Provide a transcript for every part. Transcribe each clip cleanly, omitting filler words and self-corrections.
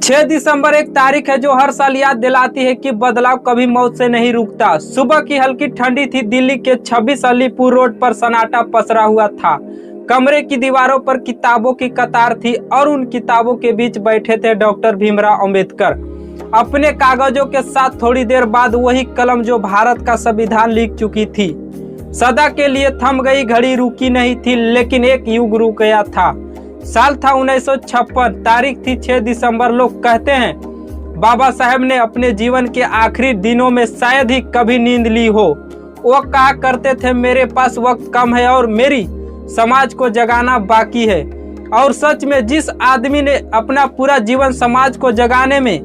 6 दिसंबर एक तारीख है जो हर साल याद दिलाती है कि बदलाव कभी मौत से नहीं रुकता। सुबह की हल्की ठंडी थी। दिल्ली के 26 अलीपुर रोड पर सन्नाटा पसरा हुआ था। कमरे की दीवारों पर किताबों की कतार थी और उन किताबों के बीच बैठे थे डॉक्टर भीमराव अंबेडकर अपने कागजों के साथ। थोड़ी देर बाद वही कलम जो भारत का संविधान लिख चुकी थी सदा के लिए थम गई। घड़ी रुकी नहीं थी लेकिन एक युग रुक गया था। साल था 1956, तारीख थी 6 दिसंबर। लोग कहते हैं बाबा साहेब ने अपने जीवन के आखिरी दिनों में शायद ही कभी नींद ली हो। वो कहा करते थे मेरे पास वक्त कम है और मेरी समाज को जगाना बाकी है। और सच में जिस आदमी ने अपना पूरा जीवन समाज को जगाने में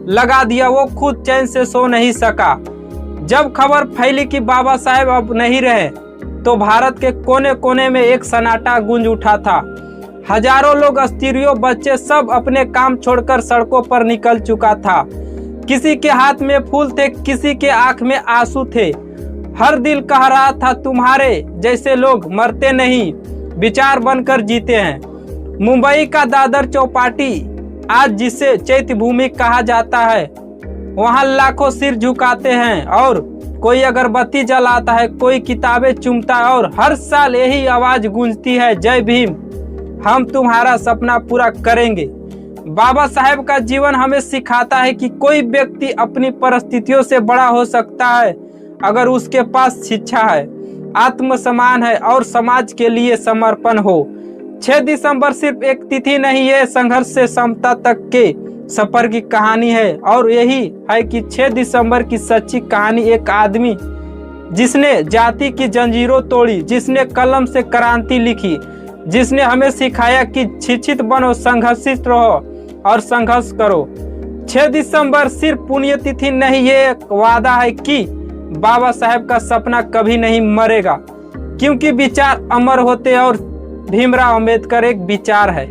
लगा दिया वो खुद चैन से सो नहीं सका। जब खबर फैली कि बाबा साहेब अब नहीं रहे तो भारत के कोने कोने में एक सन्नाटा गूंज उठा था। हजारों लोग, स्त्रियों, बच्चे सब अपने काम छोड़कर सड़कों पर निकल चुका था। किसी के हाथ में फूल थे, किसी के आंख में आंसू थे। हर दिल कह रहा था तुम्हारे जैसे लोग मरते नहीं, विचार बनकर जीते हैं। मुंबई का दादर चौपाटी आज जिसे चैत्य भूमि कहा जाता है, वहां लाखों सिर झुकाते हैं और कोई अगरबत्ती जलाता है, कोई किताबें चूमता है और हर साल यही आवाज गूंजती है, जय भीम, हम तुम्हारा सपना पूरा करेंगे। बाबा साहेब का जीवन हमें सिखाता है कि कोई व्यक्ति अपनी परिस्थितियों से बड़ा हो सकता है अगर उसके पास शिक्षा है, आत्मसम्मान है और समाज के लिए समर्पण हो। 6 दिसंबर सिर्फ एक तिथि नहीं है, संघर्ष से समता तक के सफर की कहानी है। और यही है कि 6 दिसंबर की सच्ची कहानी एक आदमी जिसने जाति की जंजीरों तोड़ी, जिसने कलम से क्रांति लिखी, जिसने हमें सिखाया कि शिक्षित बनो, संघर्षित रहो और संघर्ष करो। 6 दिसंबर सिर्फ पुण्यतिथि नहीं, ये एक वादा है कि बाबा साहेब का सपना कभी नहीं मरेगा, क्योंकि विचार अमर होते हैं और भीमराव अंबेडकर एक विचार है।